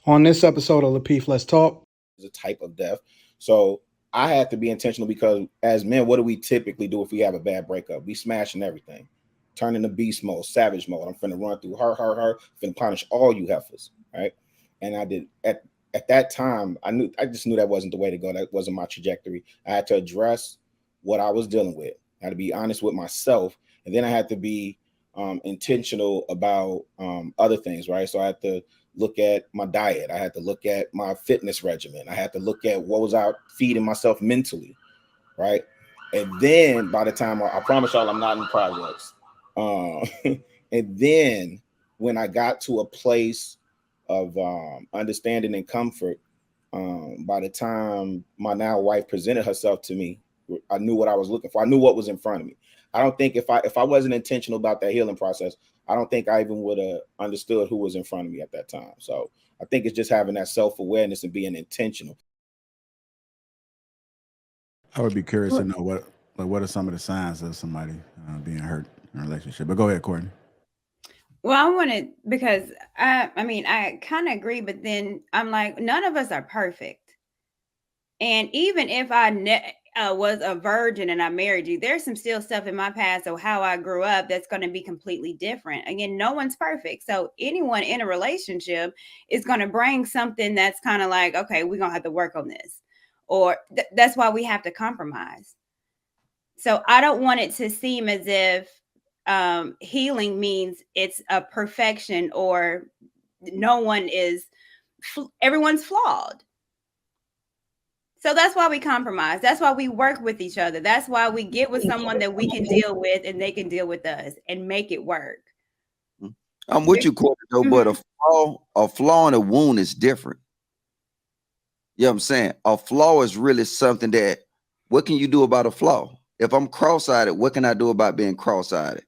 On this episode of Lapeef, Let's Talk. Is a type of death. So I had to be intentional because as men, what do we typically do if we have a bad breakup? We smashing everything, turn into beast mode, savage mode. I'm finna run through her, finna punish all you heifers, right? And I did at that time, I just knew that wasn't the way to go. That wasn't my trajectory. I had to address what I was dealing with. I had to be honest with myself, and then I had to be intentional about other things, right? So I had to look at my diet. I had to look at my fitness regimen. I had to look at what was I feeding myself mentally, right? And then by the time I promise y'all, I'm not in projects. And then when I got to a place of understanding and comfort, by the time my now wife presented herself to me, I knew what I was looking for. I knew what was in front of me. I don't think if I wasn't intentional about that healing process, I don't think I even would have understood who was in front of me at that time. So I think it's just having that self-awareness and being intentional. I would be curious to know what are some of the signs of somebody being hurt in a relationship. But go ahead, Courtney. Well, I wanted because I kind of agree, but then I'm like, none of us are perfect. And even if I was a virgin and I married you, there's some still stuff in my past of how I grew up that's going to be completely different. Again, no one's perfect. So anyone in a relationship is going to bring something that's kind of like, okay, we're going to have to work on this. Or that's why we have to compromise. So I don't want it to seem as if healing means it's a perfection or everyone's flawed. So that's why we compromise. That's why we work with each other. That's why we get with someone that we can deal with and they can deal with us and make it work. I'm with you, Courtney, though, but a flaw and a wound is different. You know what I'm saying? A flaw is really something that, what can you do about a flaw? If I'm cross-eyed, what can I do about being cross-eyed?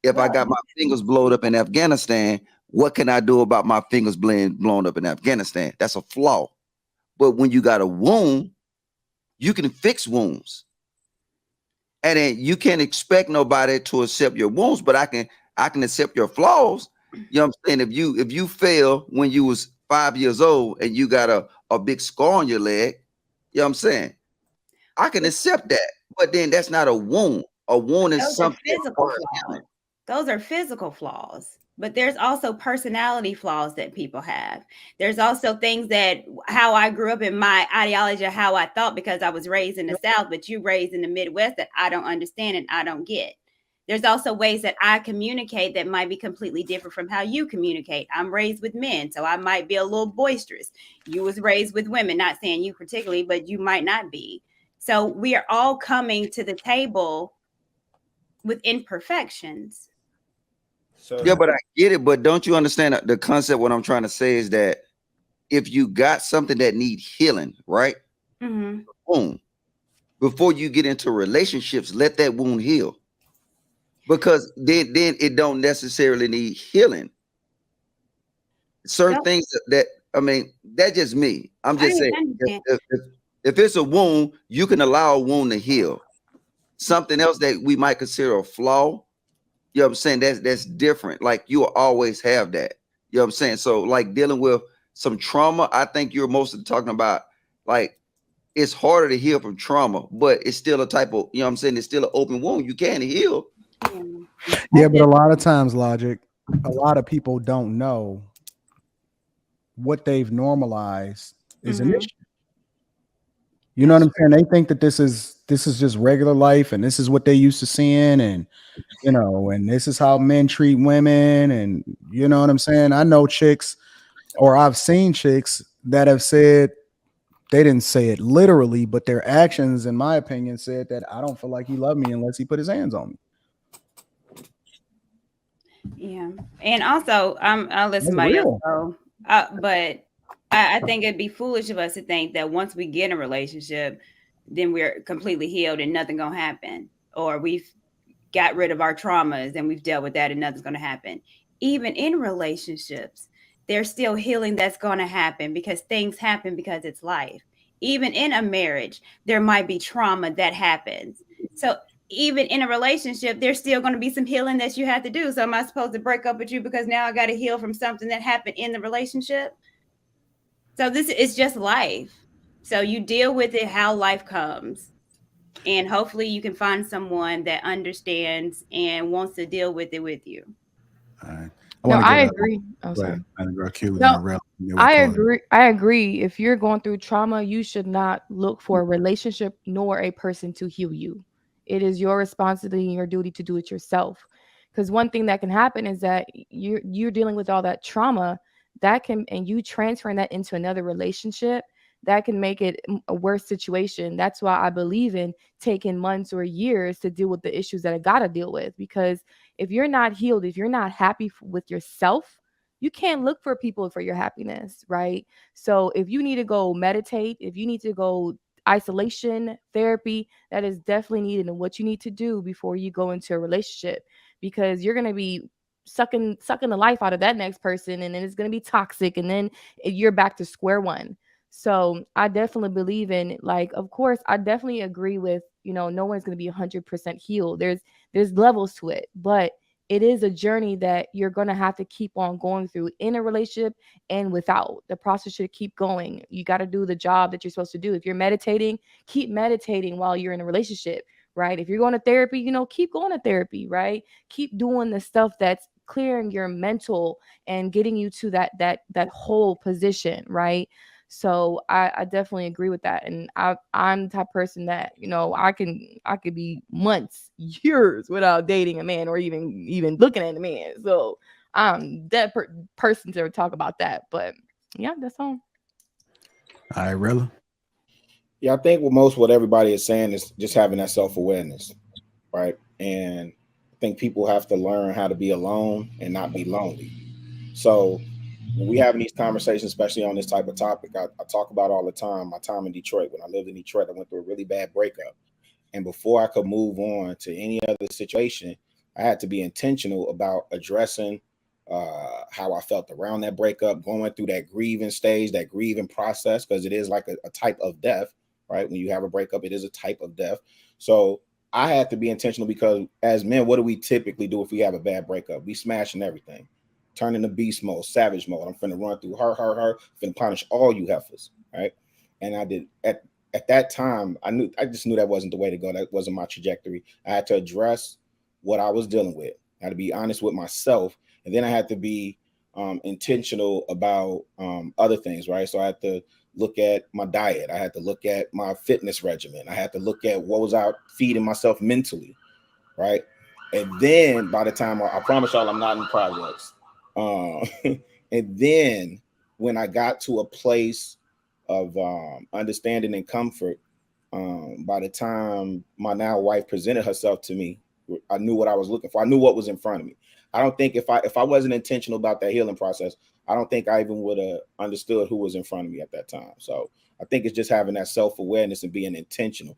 If I got my fingers blown up in Afghanistan, what can I do about my fingers blown up in Afghanistan? That's a flaw. But when you got a wound, you can fix wounds. And then you can't expect nobody to accept your wounds, but I can accept your flaws. You know what I'm saying? If you fail when you was 5 years old and you got a big scar on your leg, you know what I'm saying? I can accept that, but then that's not a wound. A wound is something physical flaws. Those are physical flaws. But there's also personality flaws that people have. There's also things that how I grew up in my ideology of how I thought because I was raised in the South, but you raised in the Midwest that I don't understand and I don't get. There's also ways that I communicate that might be completely different from how you communicate. I'm raised with men, so I might be a little boisterous. You was raised with women, not saying you particularly, but you might not be. So we are all coming to the table with imperfections. Yeah, but I get it. But don't you understand the concept? What I'm trying to say is that if you got something that needs healing, right? Boom. Before you get into relationships, let that wound heal. Because then it don't necessarily need healing. Certain things that's just me. I'm just saying if it's a wound, you can allow a wound to heal. Something else that we might consider a flaw, you know what I'm saying? That's different. Like you will always have that. You know what I'm saying? So like dealing with some trauma, I think you're mostly talking about like it's harder to heal from trauma, but it's still a type of, you know what I'm saying? It's still an open wound. You can heal. Yeah, but a lot of times, Logic, a lot of people don't know what they've normalized is an issue. You know what I'm saying? They think that this is just regular life and this is what they used to seeing and and this is how men treat women and you know what I'm saying? I know chicks or I've seen chicks that have said they didn't say it literally, but their actions, in my opinion, said that I don't feel like he loved me unless he put his hands on me. Yeah. And also I'll let somebody else go. But I think it'd be foolish of us to think that once we get in a relationship, then we're completely healed and nothing gonna happen. Or we've got rid of our traumas and we've dealt with that and nothing's gonna happen. Even in relationships, there's still healing that's gonna happen because things happen because it's life. Even in a marriage, there might be trauma that happens. So even in a relationship, there's still going to be some healing that you have to do. So am I supposed to break up with you because now I got to heal from something that happened in the relationship? So this is just life. So you deal with it how life comes. And hopefully you can find someone that understands and wants to deal with it with you. All right. No, I a agree. Oh, go ahead. sorry. And girl Q, No, then Rel, and then we'll I close it. agree. I agree. If you're going through trauma, you should not look for a relationship nor a person to heal you. It is your responsibility and your duty to do it yourself. Because one thing that can happen is that you're dealing with all that trauma that can, and you transferring that into another relationship, that can make it a worse situation. That's why I believe in taking months or years to deal with the issues that I gotta deal with. Because if you're not healed, if you're not happy with yourself, you can't look for people for your happiness, right? So if you need to go meditate, if you need to go isolation therapy, that is definitely needed and what you need to do before you go into a relationship, because you're going to be sucking the life out of that next person, and then it's going to be toxic, and then you're back to square one. So I definitely believe in, like, of course, I definitely agree with, no one's going to be 100% healed. There's levels to it, but it is a journey that you're going to have to keep on going through in a relationship and without. The process should keep going. You got to do the job that you're supposed to do. If you're meditating, keep meditating while you're in a relationship, right? If you're going to therapy, keep going to therapy, right? Keep doing the stuff that's clearing your mental and getting you to that whole position, right? So I definitely agree with that. And I'm the type of person that, I could be months, years without dating a man or even looking at a man. So I'm that person to talk about that. But yeah, that's all. All right, Rella. Yeah, I think what everybody is saying is just having that self-awareness, right? And I think people have to learn how to be alone and not be lonely. So when we having these conversations, especially on this type of topic, I talk about all the time my time in Detroit. When I lived in Detroit, I went through a really bad breakup. And before I could move on to any other situation, I had to be intentional about addressing how I felt around that breakup, going through that grieving stage, that grieving process, because it is like a type of death, right? When you have a breakup, it is a type of death. So I had to be intentional because as men, what do we typically do if we have a bad breakup? We smashing everything, turn into beast mode, savage mode. I'm finna run through her, finna punish all you heifers, right? And I did at that time, I just knew that wasn't the way to go. That wasn't my trajectory. I had to address what I was dealing with. I had to be honest with myself, and then I had to be intentional about other things, right? So I had to look at my diet. I had to look at my fitness regimen. I had to look at what was I feeding myself mentally, right? And then by the time I promise y'all, I'm not in projects. And then when I got to a place of understanding and comfort, by the time my now wife presented herself to me, I knew what I was looking for. I knew what was in front of me. I don't think if I wasn't intentional about that healing process, I don't think I even would have understood who was in front of me at that time. So I think it's just having that self-awareness and being intentional.